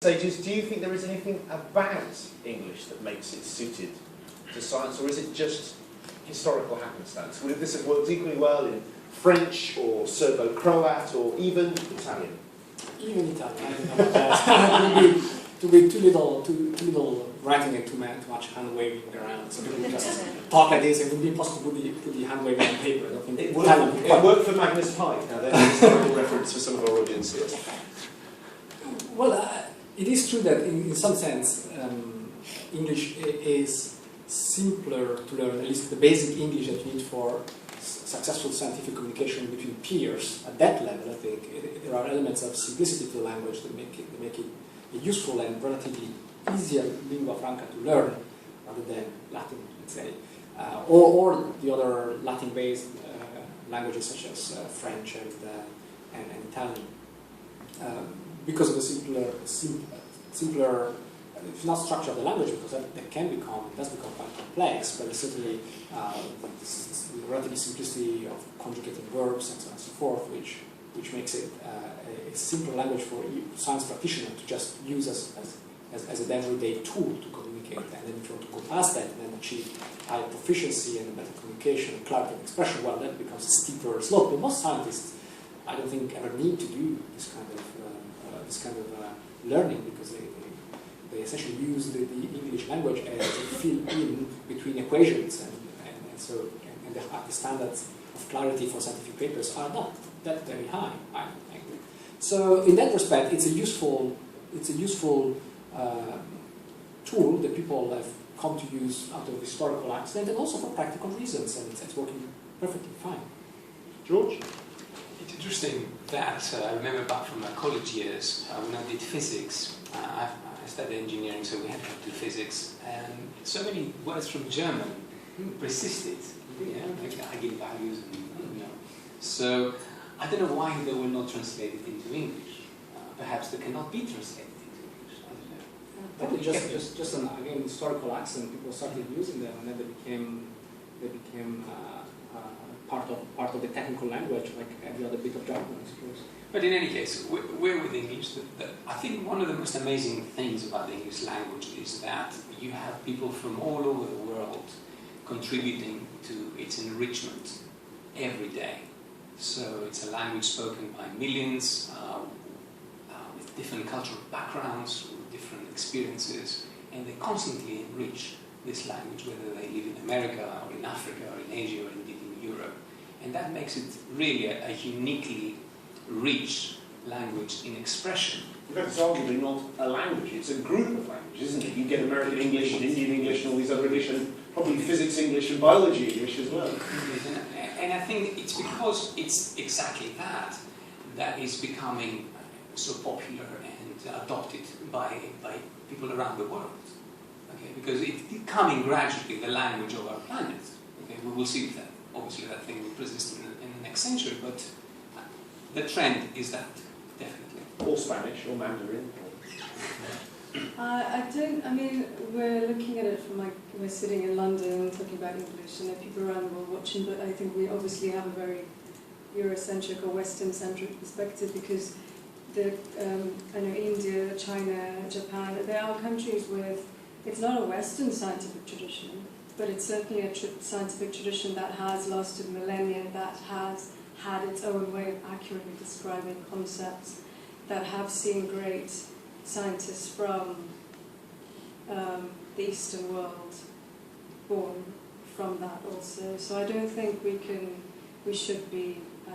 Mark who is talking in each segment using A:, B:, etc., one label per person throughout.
A: Stages, do you think there is anything about English that makes it suited to science, or is it just historical happenstance? Would this have worked equally well in French or Serbo-Croat or even Italian?
B: Even Italian, I don't know about that. to be too little writing and too much hand waving around. So people just talk like this. It would be impossible to put the hand waving on paper. I don't think
A: it worked for Magnus Pike. Now, there's a historical reference for some of our audience here.
B: Well, it is true that in some sense, English is simpler to learn, at least the basic English that you need for successful scientific communication between peers. At that level, I think there are elements of simplicity to the language that make it a useful and relatively easier lingua franca to learn, rather than Latin, let's say, or the other Latin-based languages such as French and Italian. Because of the simpler, if not structure of the language, because that does become quite complex, but certainly the relative simplicity of conjugating verbs and so on and so forth, which makes it a simpler language for a science practitioner to just use as an everyday tool to communicate. And then if you want to go past that and then achieve higher proficiency and better communication and clarity of expression, well, that becomes a steeper slope. But most scientists, I don't think, ever need to do this kind of learning, because they essentially use the English language as a fill-in between equations, and the standards of clarity for scientific papers are not that very high, I think. So in that respect, it's a useful tool that people have come to use out of historical accident and also for practical reasons, and it's working perfectly fine.
A: George?
C: It's interesting that I remember back from my college years when I did physics. I studied engineering, so we had to do physics, and so many words from German persisted. Like eigenvalues, So I don't know why they were not translated into English. Perhaps they cannot be translated into English. I don't know.
B: Probably just an again historical accent. People started using them, and then they became part of the technical language, like every other bit of jargon, I suppose.
C: But in any case, we're with English. I think one of the most amazing things about the English language is that you have people from all over the world contributing to its enrichment every day. So it's a language spoken by millions with different cultural backgrounds, with different experiences, and they constantly enrich this language, whether they live in America or in Africa or in Asia or indeed in Europe. And that makes it really a uniquely rich language in expression.
A: In fact, it's arguably not a language, it's a group of languages, isn't it? You get American English and Indian English and all these other English, and probably physics English and biology English as well.
C: And I think it's because it's exactly that is becoming so popular and adopted by people around the world. Okay? Because it's becoming gradually the language of our planet. Okay? We will see that. Obviously that thing will persist in the next century, but the trend is that, definitely.
A: Or Spanish, or Mandarin.
D: I mean, we're looking at it from we're sitting in London talking about English, and there are people around the world watching, but I think we obviously have a very Eurocentric or Western-centric perspective, because I know India, China, Japan, they are countries with, it's not a Western scientific tradition, but it's certainly a scientific tradition that has lasted millennia, that has had its own way of accurately describing concepts, that have seen great scientists from the Eastern world born from that also. So I don't think we should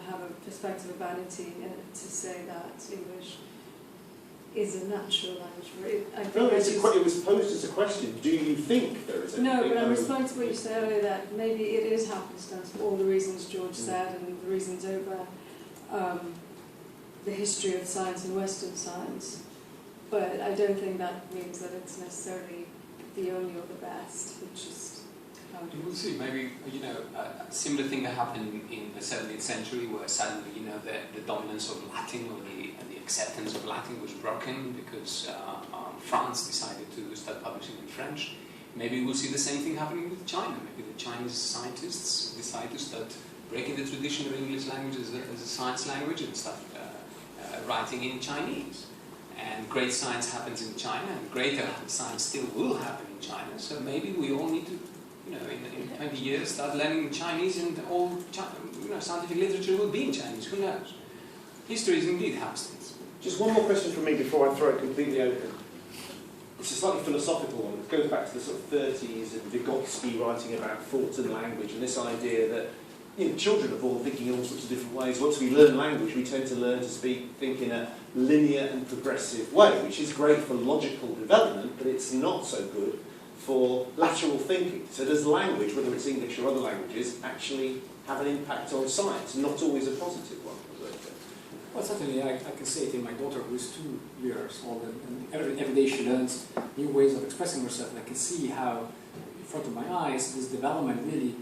D: have a perspective of vanity to say that English is a natural language for it.
A: It was posed as a question. Do you think there is anything?
D: No, but I'm responding to what you said earlier, that maybe it is happenstance for all the reasons George said, and the reasons over the history of science and Western science. But I don't think that means that it's necessarily the only or the best. It's just how it is.
C: We'll see. Maybe, a similar thing that happened in the 17th century, where suddenly, the dominance of Latin or the acceptance of Latin was broken because France decided to start publishing in French. Maybe we'll see the same thing happening with China. Maybe the Chinese scientists decide to start breaking the tradition of English language as a science language and start writing in Chinese. and great science happens in China, and greater science still will happen in China. So maybe we all need to, in 20 years, start learning Chinese, and all scientific literature will be in Chinese. Who knows? History is indeed happenstance.
A: Just one more question from me before I throw it completely open. It's a slightly philosophical one. It goes back to the sort of 30s and Vygotsky writing about thought and language, and this idea that children are born thinking in all sorts of different ways. Once we learn language, we tend to learn to think in a linear and progressive way, which is great for logical development, but it's not so good for lateral thinking. So does language, whether it's English or other languages, actually have an impact on science? Not always a positive one.
B: Well, certainly I can see it in my daughter, who is 2 years old, and every day she learns new ways of expressing herself, and I can see how, in front of my eyes, this development really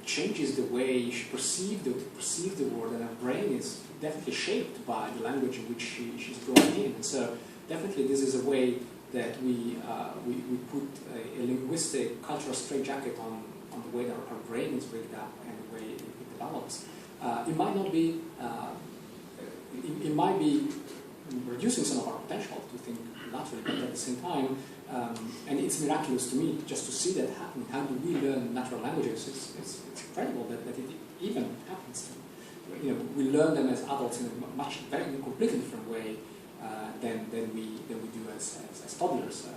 B: changes the way she perceives the world, and her brain is definitely shaped by the language in which she's growing in. And so definitely this is a way that we put a linguistic, cultural straitjacket on the way that our brain is rigged up and the way it develops. It might not be, it might be reducing some of our potential to think naturally, but at the same time, and it's miraculous to me just to see that happening. How do we learn natural languages? It's incredible that it even happens. We learn them as adults in a completely different way than we do as toddlers.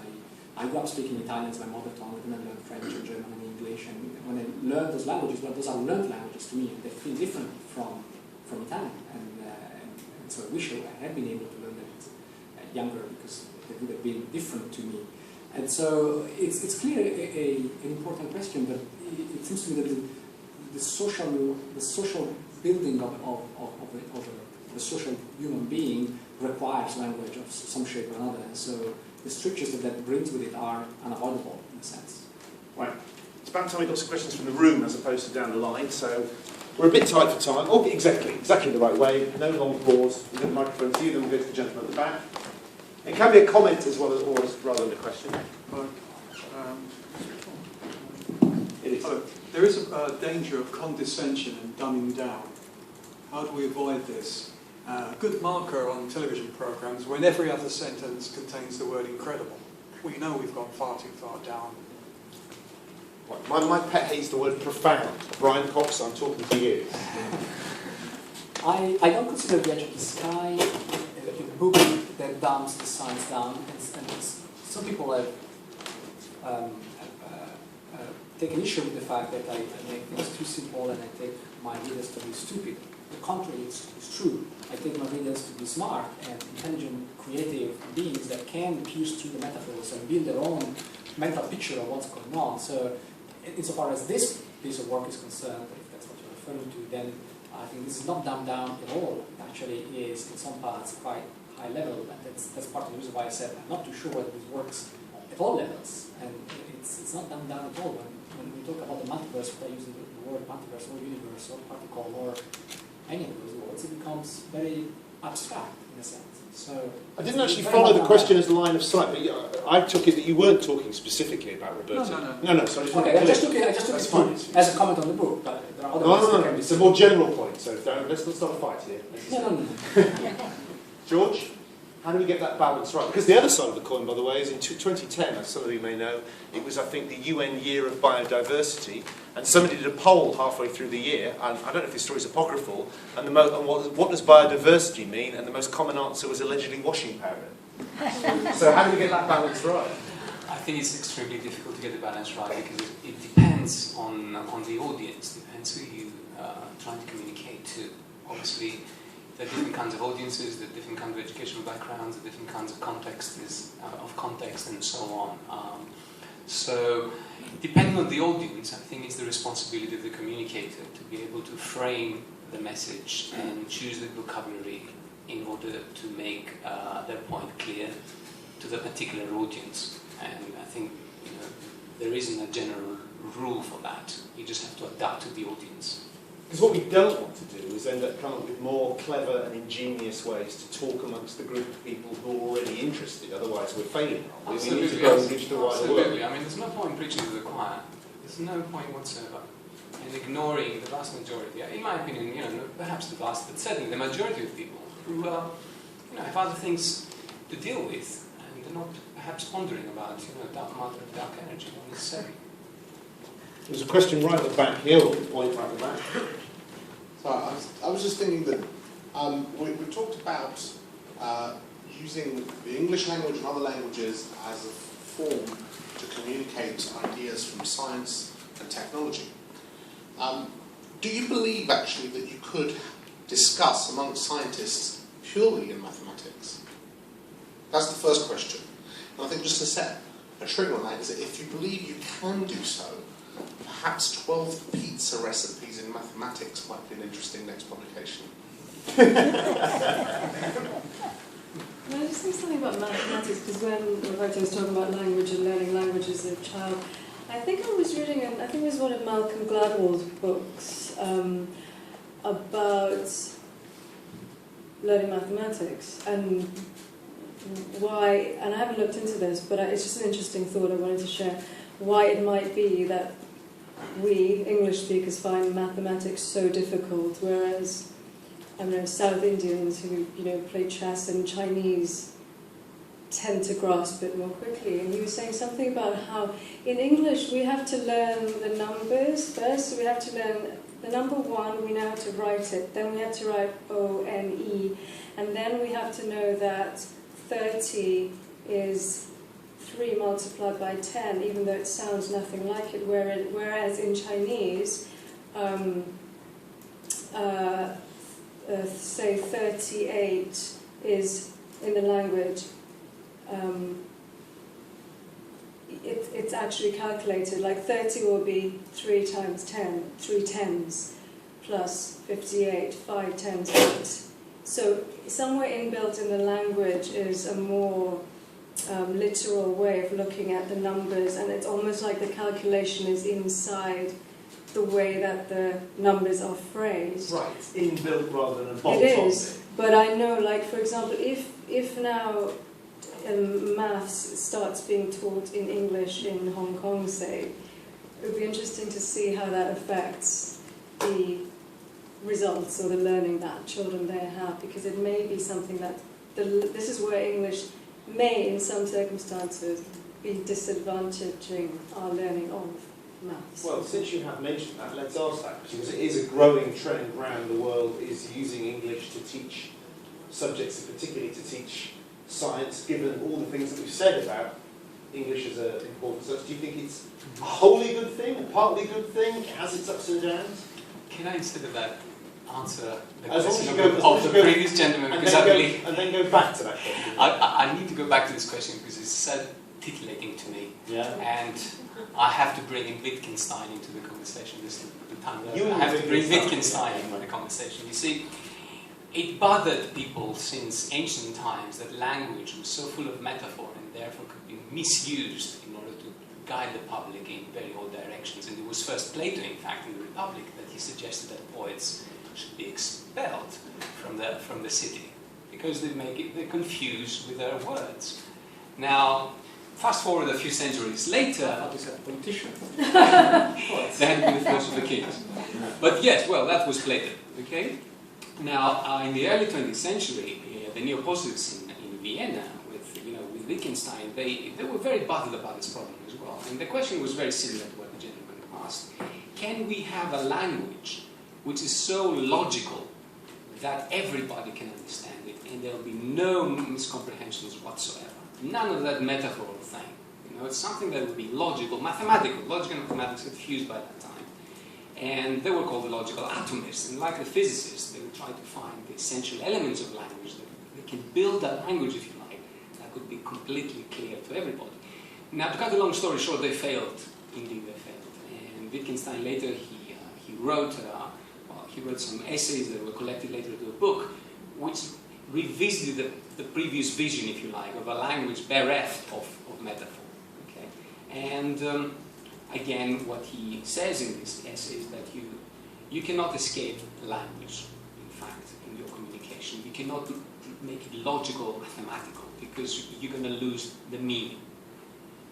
B: I grew up speaking Italian as my mother tongue, and then I learned French and German and English. And when I learned those languages, well, those are learned languages to me, and they feel different from Italian. And so I wish I had been able to learn them younger, because they would have been different to me. And so it's clearly an important question, but it seems to me that the social building of the social human being requires language of some shape or another. And so the strictures that brings with it are unavoidable in a sense.
A: Right. It's about time we got some questions from the room as opposed to down the line. So we're a bit tight for time. Oh, exactly the right way. No long pause. We've got the microphone to you, then we'll go to the gentleman at the back. It can be a comment as well as rather than a question. It is.
E: There is a danger of condescension and dumbing down. How do we avoid this? A good marker on television programmes when every other sentence contains the word incredible. We know we've gone far too far down.
A: My pet hates the word profound. Brian Cox, I'm talking to you.
B: I don't consider The Edge of the Sky a book that dumbs the science down. And some people have taken issue with the fact that I make things too simple and I take my readers to be stupid. The contrary is true. I take my readers to be smart and intelligent, creative beings that can pierce through the metaphors and build their own mental picture of what's going on. So, insofar as this piece of work is concerned, if that's what you're referring to, then I think this is not dumbed down at all. It actually is, in some parts, quite high level, and that's part of the reason why I said I'm not too sure whether this works at all levels. And it's not dumbed down at all. When we talk about the multiverse, without using the word multiverse or universe or particle or any of those words, it becomes very abstract in a sense. So
A: I didn't actually follow the question as line of sight, but I took it that you weren't talking specifically about Roberto. No, sorry.
B: Okay, I just took it as a comment on the book, but there are other ways that can be
A: it's a more general point, so let's not start a fight here.
B: No.
A: George, how do we get that balance right? Because the other side of the coin, by the way, is in 2010, as some of you may know, it was, I think, the UN Year of Biodiversity, and somebody did a poll halfway through the year, and I don't know if this story is apocryphal, and what does biodiversity mean? And the most common answer was allegedly washing powder. So how do we get that balance right?
C: I think it's extremely difficult to get the balance right because it depends on the audience, depends who you are trying to communicate to. Obviously, there are different kinds of audiences, there are different kinds of educational backgrounds, there are different kinds of context and so on. So, depending on the audience, I think it's the responsibility of the communicator to be able to frame the message and choose the vocabulary in order to make their point clear to the particular audience. And I think there isn't a general rule for that. You just have to adapt to the audience.
A: Because what we don't want to do is end up coming up with more clever and ingenious ways to talk amongst the group of people who are already interested. Otherwise, we're failing. We need to go and reach the wider world.
C: Absolutely. I mean, there's no point preaching to the choir. There's no point whatsoever in ignoring the vast majority. In my opinion, perhaps the vast, but certainly the majority of people who have other things to deal with, and they're not perhaps pondering about, dark matter and dark energy unnecessarily.
A: There's a question right at the back here, or a point right at the back.
F: So I was just thinking that we talked about using the English language and other languages as a form to communicate ideas from science and technology. Do you believe actually that you could discuss amongst scientists purely in mathematics? That's the first question. And I think just to set a trigger on that is that if you believe you can do so, perhaps 12 pizza recipes in mathematics might be an interesting next publication.
D: I just think something about mathematics, because when Roberto was talking about language and learning language as a child, I think I was reading, I think it was one of Malcolm Gladwell's books about learning mathematics and why, and I haven't looked into this, but it's just an interesting thought I wanted to share, why it might be that we, English speakers, find mathematics so difficult, whereas I know South Indians who play chess and Chinese tend to grasp it more quickly. And you were saying something about how in English we have to learn the numbers first. So we have to learn the number 1, we know how to write it. Then we have to write O-N-E. And then we have to know that 30 is 3 multiplied by 10, even though it sounds nothing like it. Whereas in Chinese, say 38 is in the language, it's actually calculated, like 30 will be 3 times 10, 3 tens, plus 58, 5 tens, 8. So somewhere inbuilt in the language is a more literal way of looking at the numbers, and it's almost like the calculation is inside the way that the numbers are phrased.
A: Right, it's inbuilt rather than a bolt-on.
D: It is, but I know, like, for example, if now maths starts being taught in English in Hong Kong, say, it would be interesting to see how that affects the results or the learning that children there have, because it may be something that, this is where English may, in some circumstances, be disadvantaging our learning of maths.
A: Well, since you have mentioned that, let's ask that question, because it is a growing trend around the world, is using English to teach subjects, and particularly to teach science, given all the things that we've said about English as an important subject. Do you think it's a wholly good thing, a partly good thing? It has its ups and downs?
C: Can I, instead of that, answer the
A: As long as
C: question
A: you go,
C: of the previous gentleman? Because I believe
A: and then go back to that question.
C: I need to go back to this question because it's so titillating to me.
A: Yeah.
C: And I have to bring in Wittgenstein into the conversation. This is the time that
A: You
C: I have to bring
A: Wittgenstein.
C: Wittgenstein into the conversation. You see, it bothered people since ancient times that language was so full of metaphor and therefore could be misused in order to guide the public in very odd directions. And it was first Plato, in fact, in the Republic, that he suggested that poets should be expelled from the city because they confuse with their words. Now, fast forward a few centuries later,
B: How to say politician?
C: they had been the philosopher kings. But yes, well, that was Plato. Okay. Now, in the early 20th century, the neo-positivists in Vienna with Wittgenstein, they were very bothered about this problem as well. And the question was very similar to what the gentleman asked: can we have a language which is so logical that everybody can understand it, and there will be no miscomprehensions whatsoever? None of that metaphorical thing. It's something that would be logical, mathematical. Logic and mathematics had fused by that time. And they were called the logical atomists. And like the physicists, they would try to find the essential elements of language that they can build a language, if you like, that could be completely clear to everybody. Now, to cut a long story short, they failed. Indeed, they failed. And Wittgenstein later, he wrote some essays that were collected later into a book, which revisited the previous vision, if you like, of a language bereft of metaphor. Okay? And again, what he says in this essay is that you cannot escape language, in fact, in your communication. You cannot make it logical, mathematical, because you're going to lose the meaning.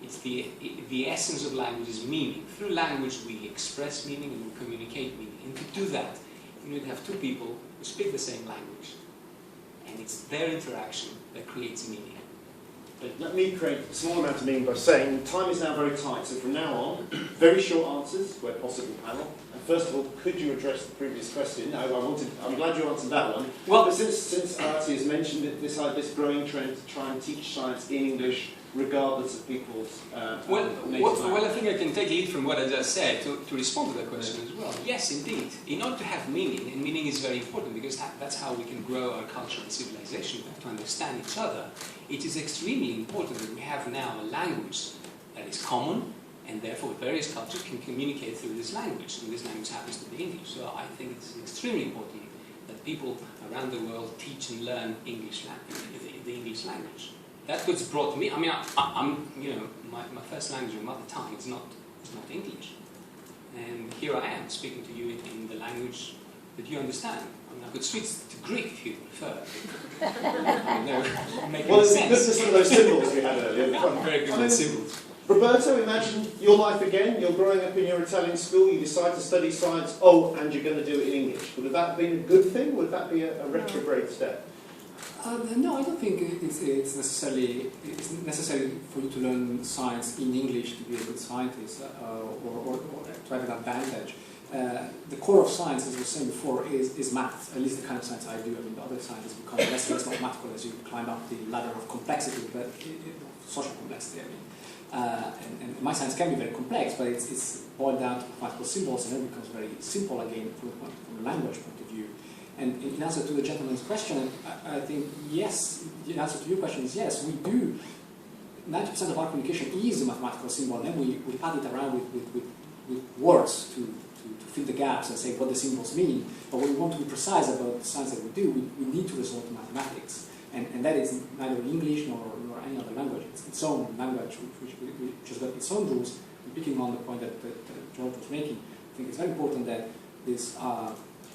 C: It's the essence of language is meaning. Through language, we express meaning and we communicate meaning. And to do that, you need to have two people who speak the same language. And it's their interaction that creates meaning.
A: Let me create a small amount of meaning by saying time is now very tight, so from now on, very short answers where possible, panel. And first of all, could you address the previous question? I'm glad you answered that one.
C: Well,
A: but since Artie has mentioned it, this growing trend to try and teach science in English, regardless of people's
C: well, I think I can take lead from what I just said to respond to that question as well. Yes, indeed. In order to have meaning, and meaning is very important because that's how we can grow our culture and civilization, we have to understand each other. It is extremely important that we have now a language that is common, and therefore various cultures can communicate through this language, and this language happens to be English. So I think it's extremely important that people around the world teach and learn English, the English language. That's what's brought me. I mean, I'm my first language, my mother tongue, is not English, and here I am speaking to you in the language that you understand. I mean, I could switch to Greek if you prefer.
A: Well, this is some of those symbols we had earlier.
C: Very good symbols.
A: Roberto, imagine your life again. You're growing up in your Italian school. You decide to study science. Oh, and you're going to do it in English. Would that have been a good thing? Would that be a retrograde step?
B: No, I don't think it's necessary for you to learn science in English to be a good scientist or to have an advantage. The core of science, as I was saying before, is math, at least the kind of science I do. I mean, the other sciences become less and less mathematical as you climb up the ladder of complexity, but social complexity, I mean. And my science can be very complex, but it's boiled down to mathematical symbols, and then it becomes very simple again from a language point of view. And in answer to the gentleman's question, I think yes, the answer to your question is yes, we do. 90% of our communication is a mathematical symbol, and then we pad it around with words to fill the gaps and say what the symbols mean. But when we want to be precise about the science that we do, we need to resort to mathematics. And that is neither English nor any other language. It's its own language, which has got its own rules. And picking on the point that George was making, I think it's very important that this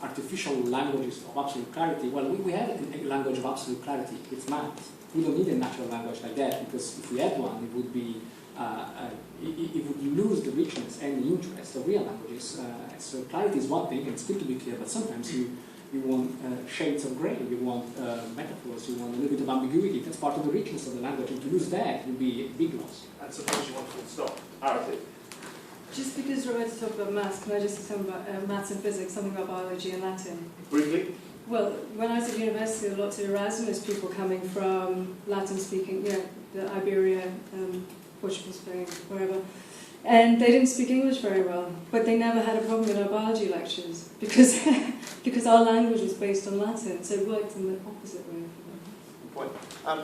B: artificial languages of absolute clarity, well, we have a language of absolute clarity. It's math. We don't need a natural language like that, because if we had one, it would be it would lose the richness and the interest of real languages. So clarity is one thing, and it's good to be clear, but sometimes you want shades of grey, you want metaphors, you want a little bit of ambiguity. That's part of the richness of the language, and to lose that would be a big loss.
A: And suppose you want to stop. Artie.
D: Just because Roberto talked about maths, can I just say something about maths and physics, something about biology and Latin?
A: Briefly.
D: Well, when I was at university, lots of Erasmus people coming from Latin-speaking, the Iberia, Portugal, Spain, wherever, and they didn't speak English very well, but they never had a problem in our biology lectures because because our language was based on Latin, so it worked in the opposite way.
A: Good point.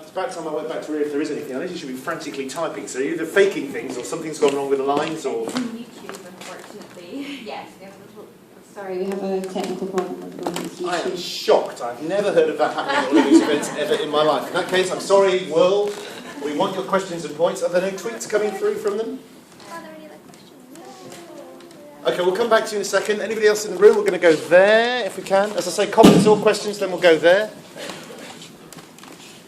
A: It's about time I went back to read if there is anything. I think you should be frantically typing, so you're either faking things or something's gone wrong with the lines, or...
G: It's on YouTube, unfortunately. Yes, we have a little... Sorry, we have a technical problem at the moment with YouTube.
A: I am shocked. I've never heard of that happening at one of these events ever in my life. In that case, I'm sorry, world. We want your questions and points. Are there no tweets coming through from them?
G: Are there any other questions?
A: Okay, we'll come back to you in a second. Anybody else in the room? We're going to go there, if we can. As I say, comments or questions, then we'll go there.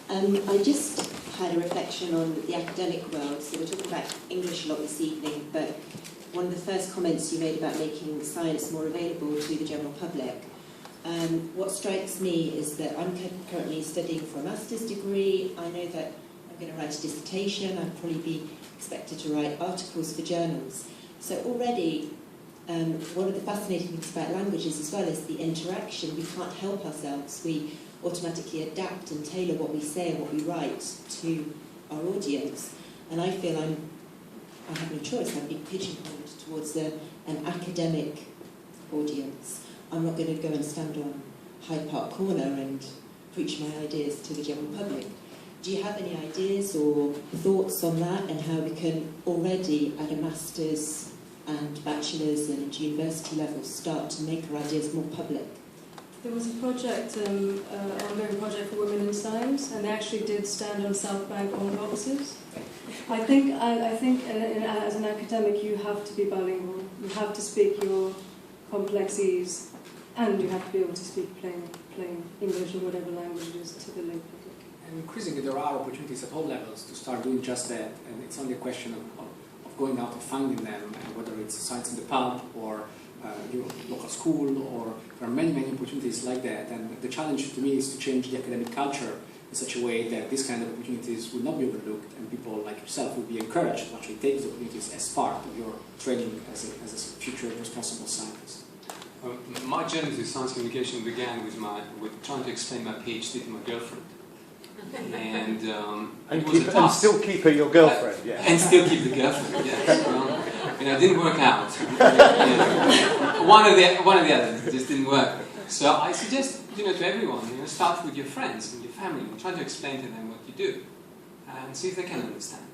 H: I just had a reflection on the academic world. So we're talking about English a lot this evening, but one of the first comments you made about making science more available to the general public. What strikes me is that I'm currently studying for a master's degree. I know that I'm going to write a dissertation. I'll probably be expected to write articles for journals. So already, one of the fascinating things about languages as well is the interaction. We can't help ourselves. We automatically adapt and tailor what we say and what we write to our audience. And I feel I have no choice. I'm being pigeonholed towards an academic audience. I'm not going to go and stand on Hyde Park Corner and preach my ideas to the general public. Do you have any ideas or thoughts on that, and how we can already at a master's and bachelor's and university level start to make our ideas more public?
D: There was a project, ongoing project for women in science, and they actually did stand on South Bank on boxes. I think as an academic you have to be bilingual. You have to speak your complexities, and you have to be able to speak plain English or whatever language it is to the lay public.
B: And increasingly there are opportunities at all levels to start doing just that, and it's only a question of going out and finding them, and whether it's science in the pub or your local school, or there are many opportunities like that. And the challenge to me is to change the academic culture in such a way that this kind of opportunities would not be overlooked, and people like yourself would be encouraged to actually take these opportunities as part of your training as a future responsible scientist?
C: My journey to science communication began with trying to explain my PhD to my girlfriend. And
A: still keep her your girlfriend, yeah.
C: And still keep the girlfriend, yes. Well, it didn't work out. One or the other, it just didn't work. So I suggest, to everyone, start with your friends and your family, and try to explain to them what you do, and see if they can understand.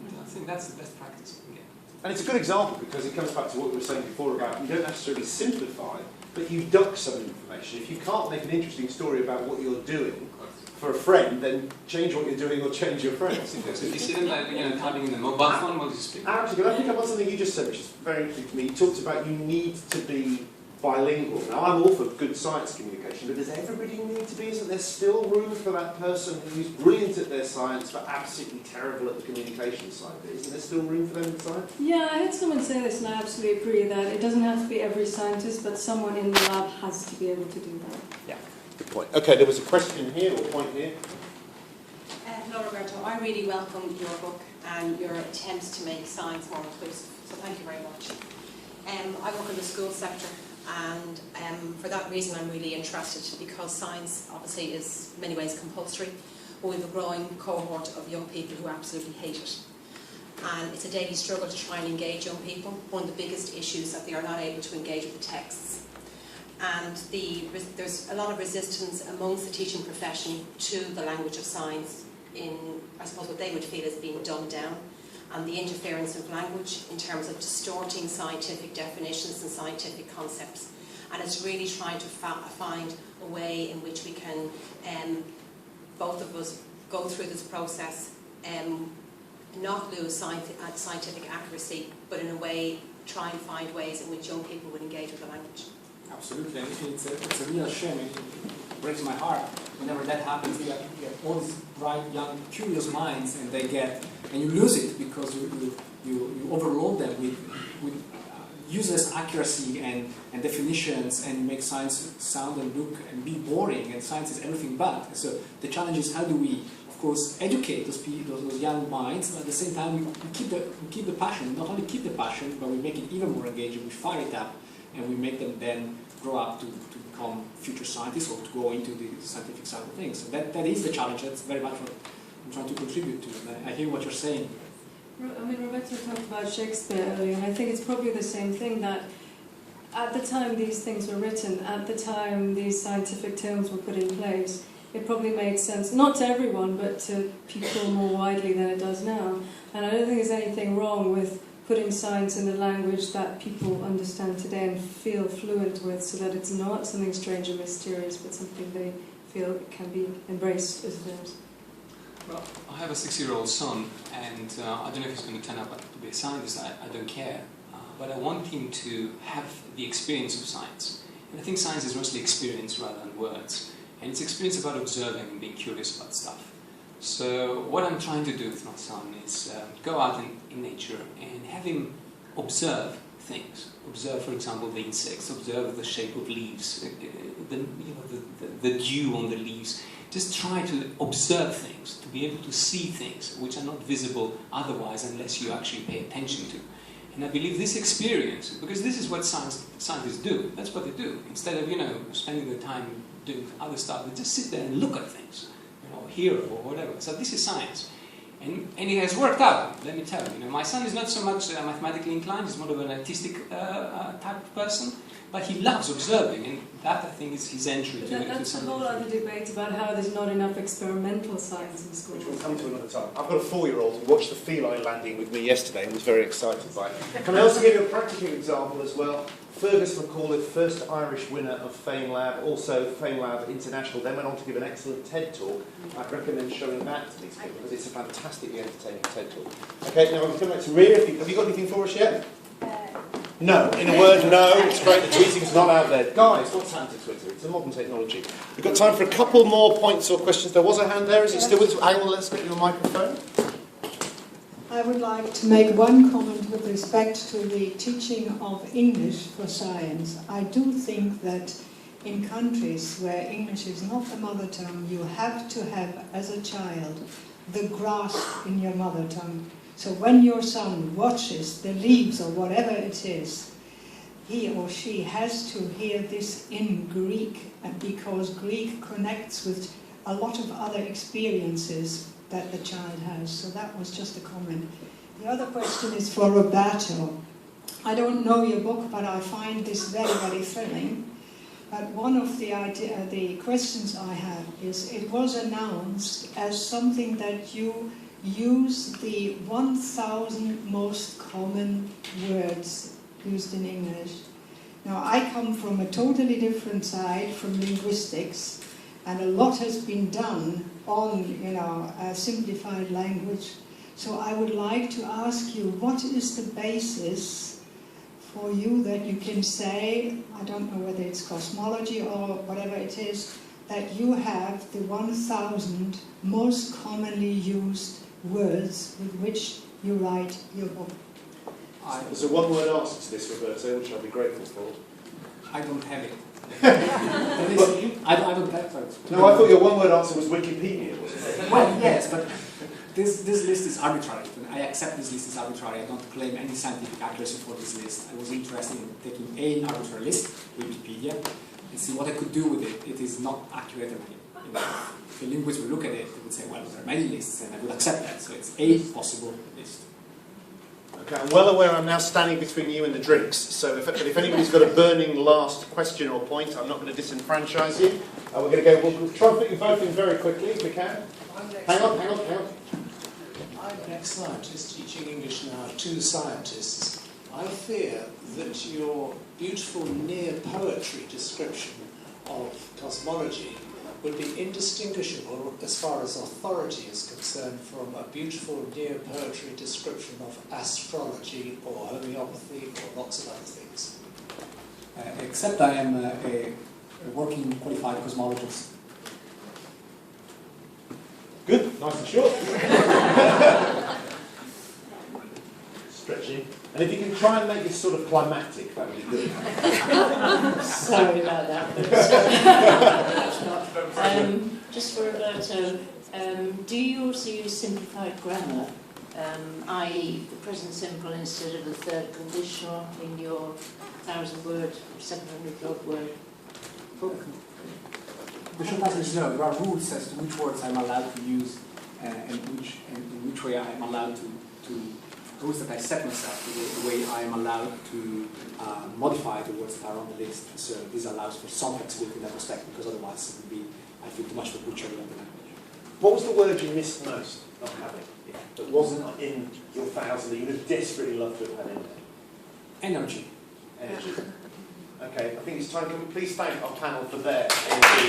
C: And I think that's the best practice you can get.
A: And it's a good example because it comes back to what we were saying before about you don't necessarily simplify, but you duck some information. If you can't make an interesting story about what you're doing for a friend, then change what you're doing or change your friends.
C: So if you see them typing in the mobile phone while you speak.
A: Actually, can I pick up on something you just said, which is very interesting to me? You talked about you need to be bilingual. Now, I'm all for good science communication, but does everybody need to be? Isn't there still room for that person who's brilliant at their science but absolutely terrible at the communication side of it? Isn't there still room for them in science?
D: Yeah, I heard someone say this, and I absolutely agree that it doesn't have to be every scientist, but someone in the lab has to be able to do that.
A: Yeah, good point. Okay, there was a question here or a point here.
I: Hello, Roberto. I really welcome your book and your attempts to make science more inclusive, so thank you very much. I work in the school sector, and for that reason I'm really interested, because science obviously is in many ways compulsory, but we have a growing cohort of young people who absolutely hate it. And it's a daily struggle to try and engage young people. One of the biggest issues is that they are not able to engage with the texts. And there's a lot of resistance amongst the teaching profession to the language of science in, I suppose, what they would feel is being dumbed down, and the interference of language in terms of distorting scientific definitions and scientific concepts. And it's really trying to find a way in which we can, both of us, go through this process, not lose scientific accuracy, but in a way try and find ways in which young people would engage with the language.
B: Absolutely, and it's a real shame. It breaks my heart whenever that happens. You get all these bright, young, curious minds, and you lose it because you overload them with useless accuracy and definitions, and you make science sound and look and be boring. And science is everything but. So the challenge is, how do we, of course, educate those young minds, but at the same time we keep the passion. Not only keep the passion, but we make it even more engaging. We fire it up, and we make them then grow up to become future scientists or to go into the scientific side of things. So that is the challenge. That's very much what I'm trying to contribute to. And I hear what you're saying.
D: I mean, Roberto talked about Shakespeare earlier, and I think it's probably the same thing, that at the time these things were written, at the time these scientific terms were put in place, it probably made sense, not to everyone, but to people more widely than it does now. And I don't think there's anything wrong with putting science in the language that people understand today and feel fluent with, so that it's not something strange and mysterious, but something they feel can be embraced as theirs.
C: Well, I have a 6-year-old son, and I don't know if he's going to turn up to be a scientist, I don't care. But I want him to have the experience of science. And I think science is mostly experience rather than words. And it's experience about observing and being curious about stuff. So what I'm trying to do with my son is go out in nature and have him observe things. Observe, for example, the insects, observe the shape of leaves, the dew on the leaves. Just try to observe things, to be able to see things which are not visible otherwise unless you actually pay attention to. And I believe this experience, because this is what scientists do, that's what they do. Instead of, spending the time doing other stuff, they just sit there and look at things, hear or whatever. So this is science. And it has worked out, let me tell you. My son is not so much mathematically inclined, he's more of an artistic type of person, but he loves observing, and that, I think, is his entry to
D: That's a
C: something.
D: whole other debate about how there's not enough experimental science in schools.
A: Which we'll come to another time. I've got a 4-year-old who watched the feline landing with me yesterday and was very excited by it. Can I also give you a practical example as well? Fergus McAuliffe, first Irish winner of FameLab, also FameLab International, then went on to give an excellent TED talk. I'd recommend showing that to these people because it's a fantastically entertaining TED talk. Okay, now I'm going to come back to Ria. Have you got anything for us yet? No. In a word, no. It's great the tweeting's not out there. Guys, what's happened to Twitter? It's a modern technology. We've got time for a couple more points or questions. There was a hand there. Is it still with you? Hang on, let's get you a microphone.
J: I would like to make one comment with respect to the teaching of English for science. I do think that in countries where English is not the mother tongue, you have to have, as a child, the grasp in your mother tongue. So when your son watches the leaves or whatever it is, he or she has to hear this in Greek, and because Greek connects with a lot of other experiences that the child has. So that was just a comment. The other question is for Roberto. I don't know your book, but I find this very, very thrilling. But one of the questions I have is, it was announced as something that you use the 1,000 most common words used in English. Now, I come from a totally different side, from linguistics, and a lot has been done on, a simplified language. So I would like to ask you, what is the basis for you that you can say, I don't know whether it's cosmology or whatever it is, that you have the 1,000 most commonly used words with which you write your book?
A: There's a one-word answer to this, Roberto, which I'll be grateful for.
B: I don't have it. I don't have it.
A: No, I thought your one-word answer was Wikipedia, wasn't it?
B: Well, yes, but this list is arbitrary. I accept this list is arbitrary. I don't claim any scientific accuracy for this list. I was interested in taking an arbitrary list, Wikipedia, and see what I could do with it. It is not accurate. If a linguist would look at it, they would say, well, there are many lists, and I would accept that. So it's a possible list.
A: Okay, I'm well aware I'm now standing between you and the drinks, so if anybody's got a burning last question or point, I'm not going to disenfranchise you. We're going to go, we'll try and put you both in very quickly if we can. Hang on.
K: I'm an ex-scientist teaching English now to scientists. I fear that your beautiful near-poetry description of cosmology would be indistinguishable as far as authority is concerned from a beautiful near-poetry description of astrology or homeopathy or lots of other things.
B: Except I am a working qualified cosmologist.
A: Good, nice and short. Stretching. And if you can try and make this sort of climactic, that would be good.
L: Sorry about that, but perhaps not. Just for Roberto, do you also use simplified grammar, i.e. the present simple instead of the third conditional in your 1,000-word, 700-odd word book?
B: The short answer is no. There are rules as to which words I'm allowed to use and in which way I'm allowed to rules that I set myself, the way I am allowed to modify the words that are on the list. So this allows for some flexibility in that respect, because otherwise it would be, I feel, too much of a butchery of the language.
A: What was the word you missed most not having? That wasn't in your 1,000 that you would have desperately loved to have had in there?
B: Energy.
A: Energy. Okay, I think it's time. Can we please thank our panel for their energy?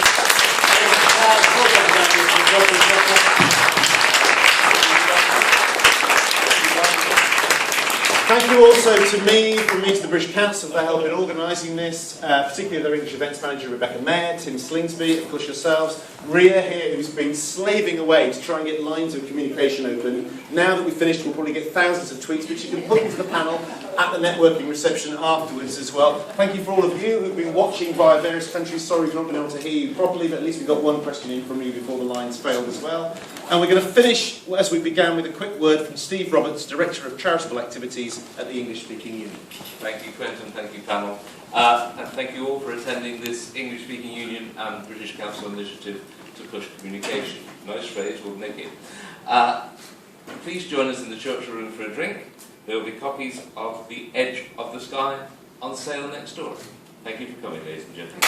A: Thank you also to me, from me to the British Council, for their help in organising this, particularly their English events manager Rebecca Mayer, Tim Slingsby, of course yourselves, Ria here, who's been slaving away to try and get lines of communication open. Now that we've finished, we'll probably get thousands of tweets, which you can put into the panel at the networking reception afterwards as well. Thank you for all of you who've been watching via various countries. Sorry we've not been able to hear you properly, but at least we got one question in from you before the lines failed as well. And we're going to finish, as we began, with a quick word from Steve Roberts, Director of Charitable Activities at the English-Speaking Union.
M: Thank you, Quentin. Thank you, panel. And thank you all for attending this English-Speaking Union and British Council initiative to push communication. Nice phrase, we'll nick it. Please join us in the church room for a drink. There will be copies of The Edge of the Sky on sale next door. Thank you for coming, ladies and gentlemen.